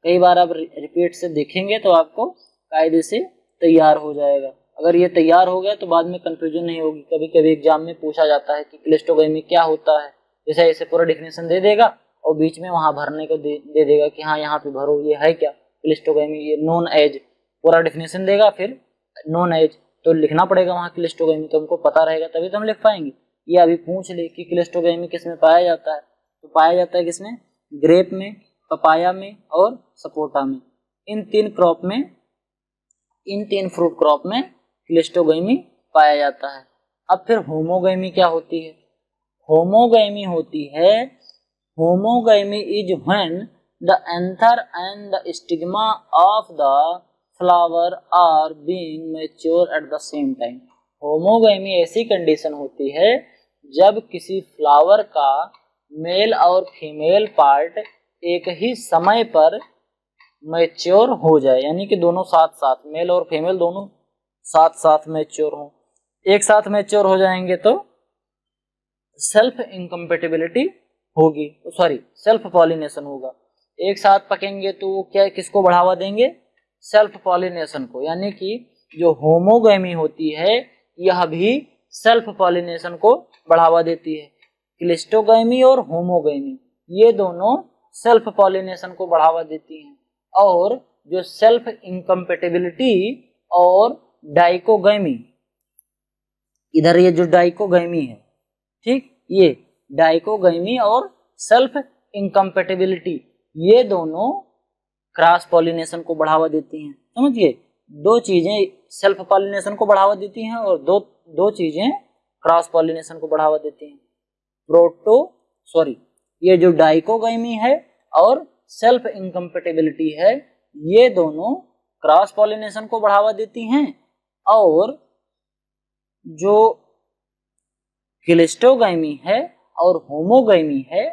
कई बार आप रिपीट से देखेंगे तो आपको कायदे से तैयार हो जाएगा। अगर ये तैयार हो गया तो बाद में कंफ्यूजन नहीं होगी। कभी कभी एग्जाम में पूछा जाता है कि क्लिस्टोगैमी क्या होता है, जैसे ऐसे पूरा डिफिनेशन दे देगा और बीच में वहां भरने को दे देगा कि हाँ यहाँ पे भरो ये है क्या क्लिस्टोगैमी, ये नोन एज, पूरा डिफिनेशन देगा फिर नोन एज तो लिखना पड़ेगा वहाँ क्लिस्टोगैमी, तो हमको पता रहेगा तभी तो हम लिख पाएंगे। ये अभी पूछ ले कि क्लिस्टोगैमी किस में पाया जाता है, तो पाया जाता है किसमें? ग्रेप में, पपाया में और सपोटा में। इन तीन क्रॉप में, इन तीन फ्रूट क्रॉप में क्लिस्टोगैमी पाया जाता है। अब फिर होमोगैमी क्या होती है? होमोगैमी होती है, homogamy is when the anther and the stigma of the flower are being mature at the same time. Homogamy ऐसी कंडीशन होती है जब किसी फ्लावर का मेल और फीमेल पार्ट एक ही समय पर मैच्योर हो जाए, यानी कि दोनों साथ साथ, मेल और फीमेल दोनों साथ साथ मैच्योर हो। एक साथ मैच्योर हो जाएंगे तो सेल्फ इनकम्पेटिबिलिटी होगी, सॉरी सेल्फ पॉलिनेशन होगा। एक साथ पकेंगे तो क्या किसको बढ़ावा देंगे? सेल्फ पॉलिनेशन को, यानी कि जो होमोगैमी होती है यह भी सेल्फ पॉलिनेशन को बढ़ावा देती है। क्लिस्टोगैमी और होमोगैमी ये दोनों सेल्फ पॉलिनेशन को बढ़ावा देती हैं, और जो सेल्फ इनकम्पेटिबिलिटी और डाइकोगैमी, इधर ये जो डाइकोगैमी है, ठीक, ये डाइकोगैमी और सेल्फ इनकम्पेटिबिलिटी, ये दोनों क्रॉस पॉलिनेशन को बढ़ावा देती हैं। समझिए, दो चीजें सेल्फ पॉलिनेशन को बढ़ावा देती हैं और दो चीजें क्रॉस पॉलिनेशन को बढ़ावा देती हैं। ये जो डाइकोगैमी है और सेल्फ इनकम्पेटिबिलिटी है, ये दोनों क्रॉस पॉलिनेशन को बढ़ावा देती हैं, और जो क्लिस्टोगैमी है और होमोगैमी है,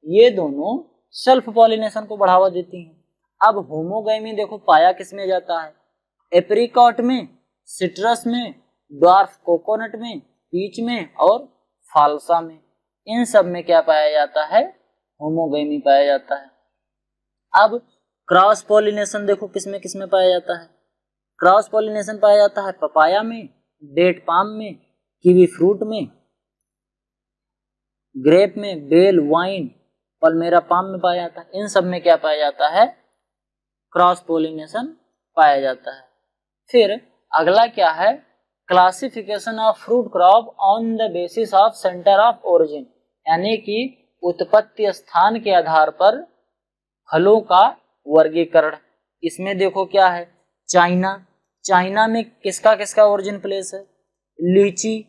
ये दोनों सेल्फ पॉलिनेशन को बढ़ावा देती हैं। अब होमोगैमी देखो पाया किसमें जाता है, एप्रिकॉट में, सिट्रस में, ड्वार्फ कोकोनट में, पीच में और फाल्सा में। इन सब में क्या पाया जाता है, होमोगैमी पाया जाता है। अब क्रॉस पॉलिनेशन देखो किसमें किसमें पाया जाता है। क्रॉस पॉलिनेशन पाया जाता है पपाया में, डेट पाम में, कीवी फ्रूट में, ग्रेप में, बेल, वाइन, पल्मेरा पाम में पाया जाता है। इन सब में क्या पाया जाता है, क्रॉस पॉलिनेशन पाया जाता है। फिर अगला क्या है, classification of fruit crop on the basis of centre of origin, यानी कि उत्पत्ति स्थान के आधार पर फलों का वर्गीकरण। इसमें देखो क्या है, चाइना में किसका किसका ओरिजिन प्लेस है, lychee,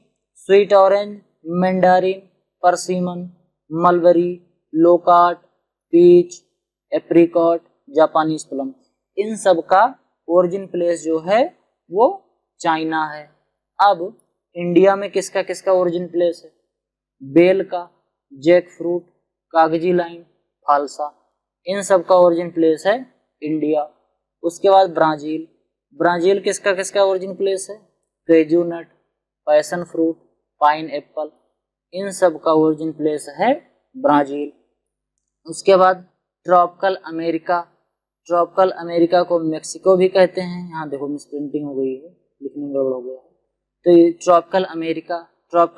sweet orange, mandarin, persimmon, mulberry, loquat, peach, apricot, Japanese plum, इन सब का ओरिजिन प्लेस जो है वो चाइना है। अब इंडिया में किसका किसका ओरिजिन प्लेस है, बेल का, जैक फ्रूट, कागजी लाइन, फाल्सा, इन सब का ओरिजिन प्लेस है इंडिया। उसके बाद ब्राजील किसका किसका ओरिजिन प्लेस है, केजू नट, पैशन फ्रूट, पाइन एप्पल, इन सब का ओरिजिन प्लेस है ब्राजील। उसके बाद ट्रॉपिकल अमेरिका को मेक्सिको भी कहते हैं। यहाँ देखो मिसप्रिंटिंग हो गई है, लिखने में गड़बड़ हो गया है, तो ये ट्रॉपिकल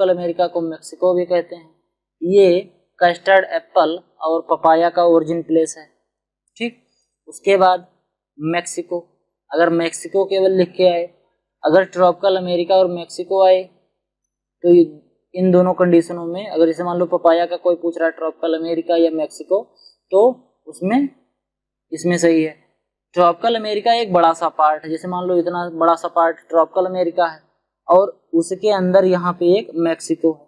अमेरिका को मेक्सिको भी कहते हैं। ये कस्टर्ड एप्पल और पपाया का ओरिजिन प्लेस है, ठीक। उसके बाद मेक्सिको, अगर मेक्सिको केवल लिख के आए, अगर ट्रॉपिकल अमेरिका और मेक्सिको आए तो इन दोनों कंडीशनों में, अगर जैसे मान लो पपाया का कोई पूछ रहा है ट्रॉपिकल अमेरिका या मेक्सिको, तो उसमें इसमें सही है। ट्रॉपिकल अमेरिका एक बड़ा सा पार्ट है, जैसे मान लो इतना बड़ा सा पार्ट ट्रॉपिकल अमेरिका है और उसके अंदर यहाँ पे एक मेक्सिको है,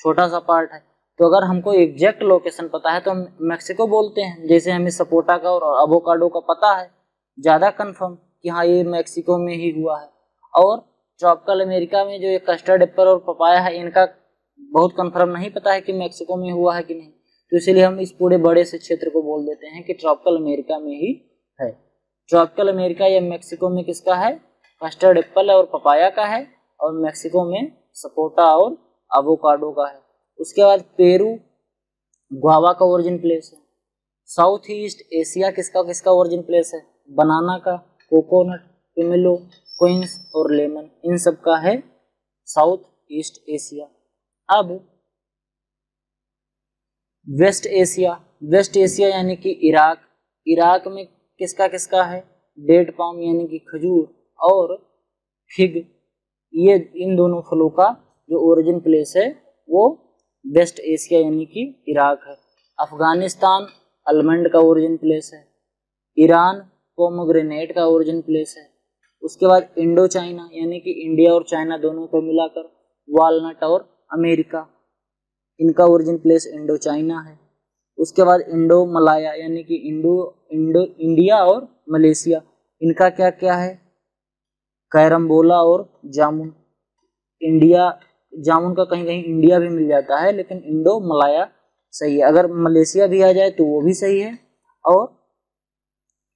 छोटा सा पार्ट है। तो अगर हमको एग्जैक्ट लोकेशन पता है तो हम मेक्सिको बोलते हैं, जैसे हमें सपोटा का और अवोकाडो का पता है ज़्यादा कंफर्म कि हाँ ये मेक्सिको में ही हुआ है। और ट्रॉपिकल अमेरिका में जो ये कस्टर्ड एप्पल और पपाया है, इनका बहुत कंफर्म नहीं पता है कि मेक्सिको में हुआ है कि नहीं, तो इसीलिए हम इस पूरे बड़े से क्षेत्र को बोल देते हैं कि ट्रॉपिकल अमेरिका में ही है। ट्रॉपिकल अमेरिका या मेक्सिको में किसका है, कस्टर्ड एप्पल और पपाया का है, और मेक्सिको में सपोटा और अवोकाडो का है। उसके बाद पेरू, गुआवा का ओरिजिन प्लेस है। साउथ ईस्ट एशिया किसका किसका ओरिजिन प्लेस है, बनाना का, कोकोनट, पिमेलो, क्वींस और लेमन, इन सब का है साउथ ईस्ट एशिया। अब वेस्ट एशिया यानी कि इराक में किसका किसका है, डेट पाम यानी कि खजूर और फिग, ये इन दोनों फलों का जो ओरिजिन प्लेस है वो वेस्ट एशिया यानी कि इराक है। अफगानिस्तान आलमंड का ओरिजिन प्लेस है। ईरान पोमोग्रेनेट का ओरिजिन प्लेस है। उसके बाद इंडो चाइना यानी कि इंडिया और चाइना दोनों को मिलाकर वालनट और अमेरिका, इनका ओरिजिन प्लेस इंडो चाइना है। उसके बाद इंडो मलाया यानी कि इंडिया और मलेशिया, इनका क्या क्या है, कैरम्बोला और जामुन। जामुन का कहीं कहीं इंडिया भी मिल जाता है, लेकिन इंडो मलाया सही है। अगर मलेशिया भी आ जाए तो वो भी सही है, और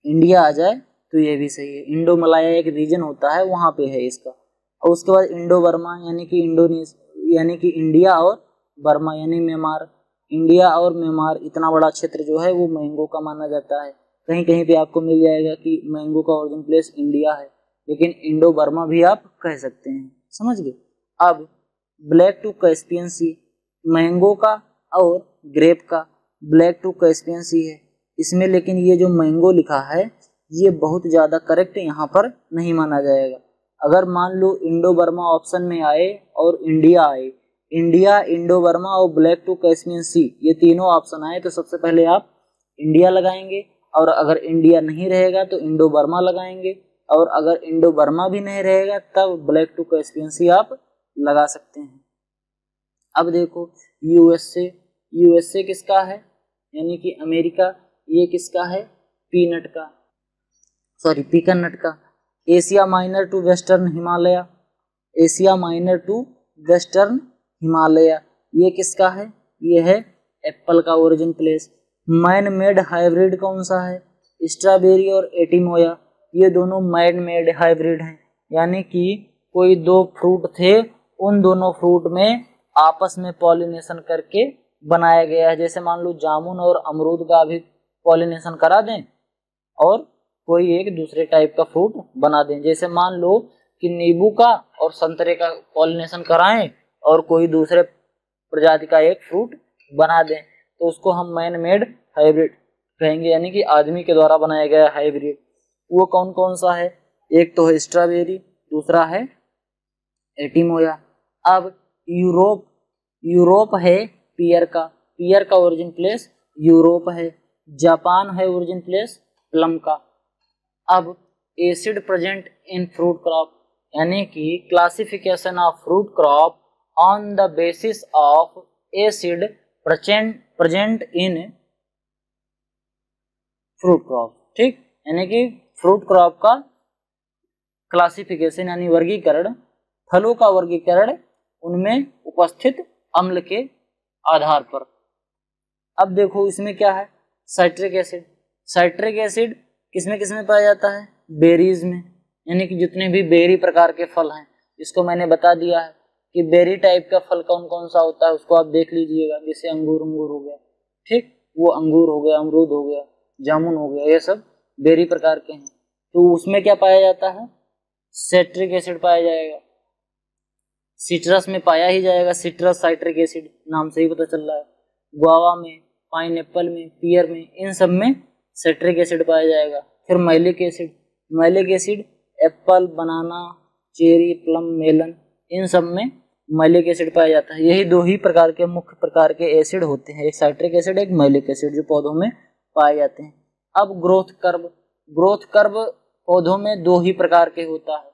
इंडिया आ जाए तो ये भी सही है। इंडो मलाया एक रीजन होता है, वहाँ पे है इसका। और उसके बाद इंडो बर्मा यानी कि इंडिया और बर्मा यानी म्यांमार। इंडिया और म्यांमार इतना बड़ा क्षेत्र जो है वो मैंगो का माना जाता है। कहीं कहीं पे आपको मिल जाएगा कि मैंगो का ओरिजिन प्लेस इंडिया है, लेकिन इंडो बर्मा भी आप कह सकते हैं, समझ गए। अब black to Caspian sea, mango का और ग्रेप का ब्लैक टू कैस्पियन सी है। इसमें, लेकिन ये जो मैंगो लिखा है ये बहुत ज़्यादा करेक्ट यहाँ पर नहीं माना जाएगा। अगर मान लो इंडो बर्मा ऑप्शन में आए और इंडिया आए, इंडिया, इंडो बर्मा और ब्लैक टू कैस्पियन सी, ये तीनों ऑप्शन आए तो सबसे पहले आप इंडिया लगाएंगे, और अगर इंडिया नहीं रहेगा तो इंडो बर्मा लगाएंगे, और अगर इंडो बर्मा भी नहीं रहेगा तब ब्लैक टू कैस्पियन सी आप लगा सकते हैं। अब देखो यूएसए, यूएसए किसका है, यानी कि अमेरिका, ये किसका है, पीनट का, सॉरी पीकन नट का। Asia Minor to western Himalaya, Asia Minor to western Himalaya, ये किसका है, ये है एप्पल का origin place. Man made hybrid कौन सा है, स्ट्रॉबेरी और एटिमोया, ये दोनों मैन मेड हाइब्रिड हैं, यानी कि कोई दो फ्रूट थे, उन दोनों फ्रूट में आपस में पॉलिनेशन करके बनाया गया है। जैसे मान लो जामुन और अमरूद का भी पॉलिनेशन करा दें और कोई एक दूसरे टाइप का फ्रूट बना दें। जैसे मान लो कि नींबू का और संतरे का पॉलिनेशन कराएं और कोई दूसरे प्रजाति का एक फ्रूट बना दें, तो उसको हम मैन मेड हाइब्रिड कहेंगे, यानी कि आदमी के द्वारा बनाया गया हाइब्रिड। वो कौन कौन सा है, एक तो है स्ट्रॉबेरी, दूसरा है एटिमोया। अब यूरोप, यूरोप है पियर का, पियर का ओरिजिन प्लेस यूरोप है। जापान है ओरिजिन प्लेस प्लम का। अब acid present in fruit crop, यानी कि classification of fruit crop on the basis of acid present in fruit crop, ठीक, यानी कि फ्रूट क्रॉप का क्लासिफिकेशन यानी वर्गीकरण, फलों का वर्गीकरण उनमें उपस्थित अम्ल के आधार पर। अब देखो इसमें क्या है, साइट्रिक एसिड, साइट्रिक एसिड किसमें किसमें पाया जाता है, बेरीज में, यानी कि जितने भी बेरी प्रकार के फल हैं, इसको मैंने बता दिया है कि बेरी टाइप का फल कौन कौन सा होता है, उसको आप देख लीजिएगा। जैसे अंगूर, अंगूर हो गया, ठीक, वो अंगूर हो गया, अमरूद हो गया, जामुन हो गया, ये सब बेरी प्रकार के हैं। तो उसमें क्या पाया जाता है, साइट्रिक एसिड पाया जाएगा। सिट्रस में पाया ही जाएगा, सिट्रस साइट्रिक एसिड, नाम से ही पता चल रहा है। गुआवा में, पाइनएप्पल में, पियर में, इन सब में साइट्रिक एसिड पाया जाएगा। फिर malic acid, malic acid apple, banana, cherry, plum, melon, इन सब में मैलिक एसिड पाया जाता है। यही दो ही प्रकार के मुख्य प्रकार के एसिड होते हैं, एक साइट्रिक एसिड, एक मैलिक एसिड, जो पौधों में पाए जाते हैं। अब ग्रोथ कर्व, ग्रोथ कर्व पौधों में दो ही प्रकार के होता है,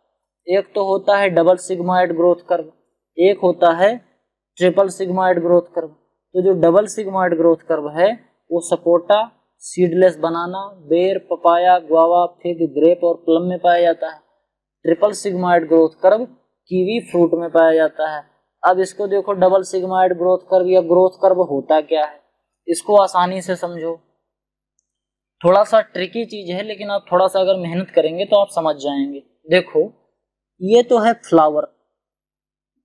एक तो होता है डबल सिग्मोइड ग्रोथ कर्व, एक होता है ट्रिपल सिग्मोइड ग्रोथ कर्व। तो जो डबल सिग्मोइड ग्रोथ कर्व है वो सपोटा, सीडलेस बनाना, बेर, पपाया, गुआवा, फिग, ग्रेप और प्लम में पाया जाता है। Triple sigmoid growth curve kiwi fruit में पाया जाता है। अब इसको देखो, डबल सिग्मोइड ग्रोथ कर्व या ग्रोथ कर्व होता क्या है, इसको आसानी से समझो। थोड़ा सा ट्रिकी चीज है, लेकिन आप थोड़ा सा अगर मेहनत करेंगे तो आप समझ जाएंगे। देखो ये तो है फ्लावर,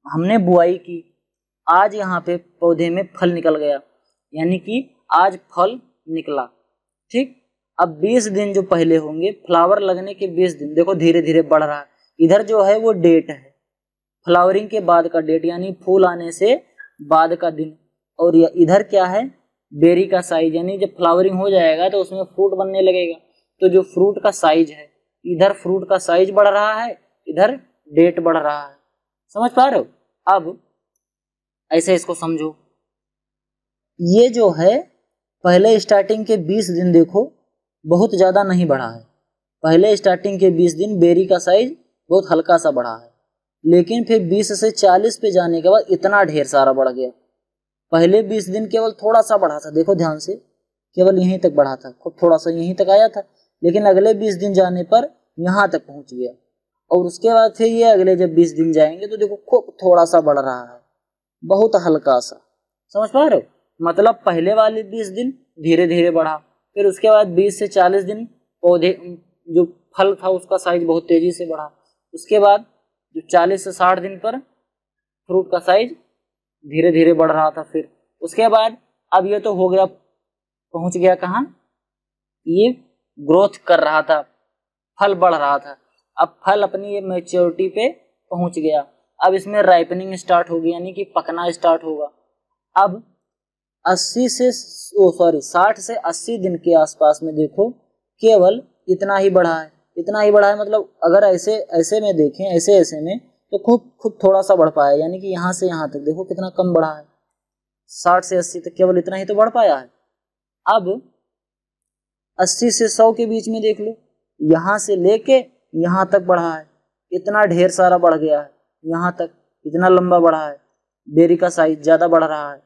हमने बुआई की, आज यहाँ पे पौधे में फल निकल गया, यानी कि आज फल निकला, ठीक। अब 20 दिन जो पहले होंगे, फ्लावर लगने के 20 दिन, देखो धीरे धीरे बढ़ रहा है। इधर जो है वो डेट है, फ्लावरिंग के बाद का डेट, यानी फूल आने से बाद का दिन। और इधर क्या है, बेरी का साइज, यानी जब फ्लावरिंग हो जाएगा तो उसमें फ्रूट बनने लगेगा। तो जो फ्रूट का साइज है, इधर फ्रूट का साइज बढ़ रहा है, इधर डेट बढ़ रहा है। समझ पा रहे हो? अब ऐसे इसको समझो, ये जो है पहले स्टार्टिंग के 20 दिन देखो बहुत ज्यादा नहीं बढ़ा है। पहले स्टार्टिंग के 20 दिन बेरी का साइज बहुत हल्का सा बढ़ा है, लेकिन फिर 20 से 40 पे जाने के बाद इतना ढेर सारा बढ़ गया। पहले 20 दिन केवल थोड़ा सा बढ़ा था, देखो ध्यान से, केवल यहीं तक बढ़ा था, खूब थोड़ा सा यहीं तक आया था, लेकिन अगले 20 दिन जाने पर यहाँ तक पहुंच गया। और उसके बाद फिर ये अगले जब 20 दिन जाएंगे तो देखो खूब थोड़ा सा बढ़ रहा है, बहुत हल्का सा। समझ पा रहे हो? मतलब पहले वाले 20 दिन धीरे धीरे बढ़ा, फिर उसके बाद 20 से 40 दिन पौधे जो फल था उसका साइज बहुत तेजी से बढ़ा, उसके बाद जो 40 से 60 दिन पर फ्रूट का साइज धीरे धीरे बढ़ रहा था। फिर उसके बाद अब ये तो हो गया, पहुंच गया कहाँ, ये ग्रोथ कर रहा था, फल बढ़ रहा था। अब फल अपनी ये मैच्योरिटी पे पहुंच गया, अब इसमें राइपनिंग स्टार्ट होगी, यानी कि पकना स्टार्ट होगा। अब 60 से 80 दिन के आसपास में देखो केवल इतना ही बढ़ा है। इतना ही बढ़ा है मतलब अगर ऐसे में देखें, ऐसे में, तो खुद थोड़ा सा बढ़ पाया, यानी कि यहाँ से यहाँ तक देखो कितना कम बढ़ा है। 60 से 80 तक केवल इतना ही तो बढ़ पाया है। अब 80 से 100 के बीच में देख लो, यहाँ से लेके यहाँ तक बढ़ा है, इतना ढेर सारा बढ़ गया है, यहाँ तक इतना लंबा बढ़ा है, बेरी का साइज ज्यादा बढ़ रहा है।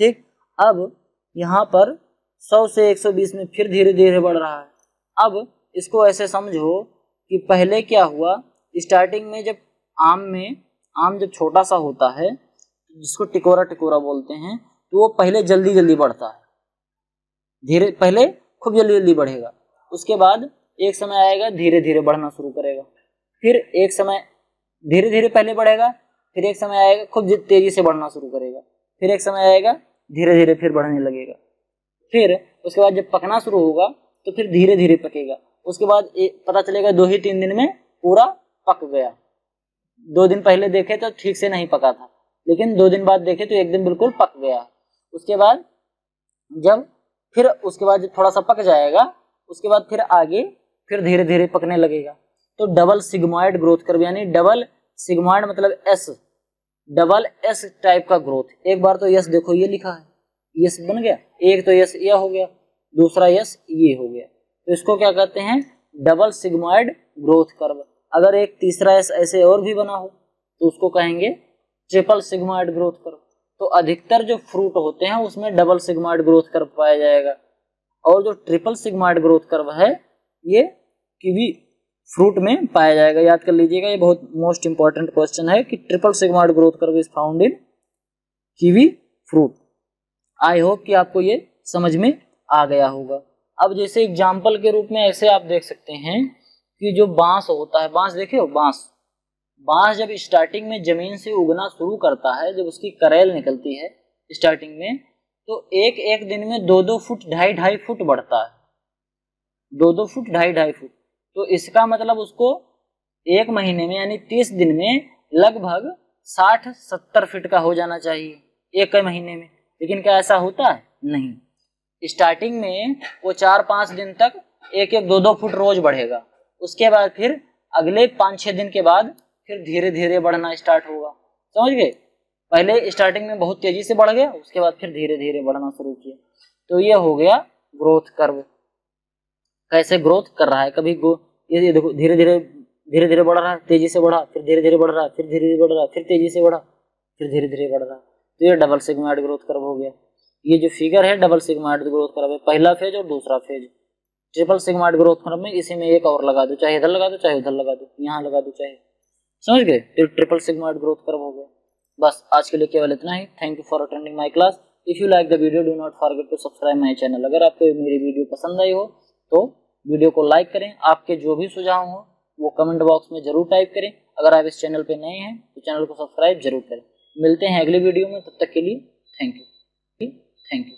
ठीक, अब यहाँ पर 100 से 120 में फिर धीरे धीरे बढ़ रहा है। अब इसको ऐसे समझो कि पहले क्या हुआ, स्टार्टिंग में जब आम जब छोटा सा होता है, जिसको टिकोरा बोलते हैं, तो वो पहले जल्दी जल्दी बढ़ता है, पहले खूब जल्दी जल्दी बढ़ेगा। उसके बाद एक समय आएगा धीरे धीरे बढ़ना शुरू करेगा, फिर एक समय धीरे धीरे पहले बढ़ेगा, फिर एक समय आएगा खूब तेजी से बढ़ना शुरू करेगा, फिर एक समय आएगा धीरे धीरे फिर बढ़ने लगेगा, फिर उसके बाद जब पकना शुरू होगा तो फिर धीरे धीरे पकेगा। उसके बाद पता चलेगा 2 ही 3 दिन में पूरा पक गया। 2 दिन पहले देखे तो ठीक से नहीं पका था, लेकिन 2 दिन बाद देखे तो एकदम बिल्कुल पक गया। उसके बाद उसके बाद जब थोड़ा सा पक जाएगा, उसके बाद फिर आगे फिर धीरे धीरे पकने लगेगा। तो डबल सिग्मॉइड ग्रोथ कर्व, यानी डबल सिग्मॉइड मतलब एस, डबल एस टाइप का ग्रोथ। एक बार तो यस देखो ये लिखा है, यस बन गया, एक तो यस ये हो गया, दूसरा यस ये हो गया, तो इसको क्या कहते हैं, डबल सिग्मॉइड ग्रोथ कर्व। अगर एक तीसरा एस ऐसे और भी बना हो तो उसको कहेंगे ट्रिपल सिग्मॉइड ग्रोथ कर्व। तो अधिकतर जो फ्रूट होते हैं उसमें डबल सिग्मॉइड ग्रोथ कर्व पाया जाएगा, और जो ट्रिपल सिग्मॉइड ग्रोथ कर्व है ये कीवी फ्रूट में पाया जाएगा। याद कर लीजिएगा, ये बहुत मोस्ट इंपॉर्टेंट क्वेश्चन है कि triple sigmoid growth curve is found in kiwi fruit. I hope कि आपको ये समझ में आ गया होगा। अब जैसे एग्जाम्पल के रूप में ऐसे आप देख सकते हैं कि जो बांस होता है, बांस देखे हो, बांस जब स्टार्टिंग में जमीन से उगना शुरू करता है, जब उसकी करेल निकलती है स्टार्टिंग में, तो एक एक दिन में 2-2 फुट 2.5 फुट बढ़ता है, 2-2 फुट 2.5 फुट। तो इसका मतलब उसको एक महीने में यानी 30 दिन में लगभग 60-70 फीट का हो जाना चाहिए एक महीने में। लेकिन क्या ऐसा होता है? नहीं। स्टार्टिंग में वो 4-5 दिन तक 1-2 फुट रोज बढ़ेगा, उसके बाद फिर अगले 5-6 दिन के बाद फिर धीरे धीरे बढ़ना स्टार्ट होगा। समझ गए? पहले स्टार्टिंग में बहुत तेजी से बढ़ गया, उसके बाद फिर धीरे धीरे बढ़ना शुरू किया। तो ये हो गया ग्रोथ कर्व, कैसे ग्रोथ कर रहा है। कभी ये देखो धीरे धीरे बढ़ रहा है, तेजी से बढ़ा, फिर धीरे धीरे बढ़ रहा है, फिर धीरे धीरे बढ़ रहा है, फिर तेजी से बढ़ा, फिर धीरे धीरे बढ़ रहा है। तो ये डबल सिग्मॉइड ग्रोथ कर्व हो गया। ये जो फिगर है डबल सिग्मॉइड ग्रोथ कर्व है, पहला फेज और दूसरा phase. Triple sigmoid growth curve में इसी में एक और लगा दो, चाहे इधर लगा दो, चाहे उधर लगा दो, यहाँ लगा दो, चाहे, समझ गए? ट्रिपल सिग्मॉइड ग्रोथ कर्व हो गया। बस आज के लिए केवल इतना ही। Thank you for attending my class. If you like the video do not forget to subscribe my channel. अगर आपको मेरी वीडियो पसंद आई हो तो वीडियो को लाइक करें। आपके जो भी सुझाव हो वो कमेंट बॉक्स में जरूर टाइप करें। अगर आप इस चैनल पे नए हैं तो चैनल को सब्सक्राइब जरूर करें। मिलते हैं अगली वीडियो में, तब तक के लिए थैंक यू।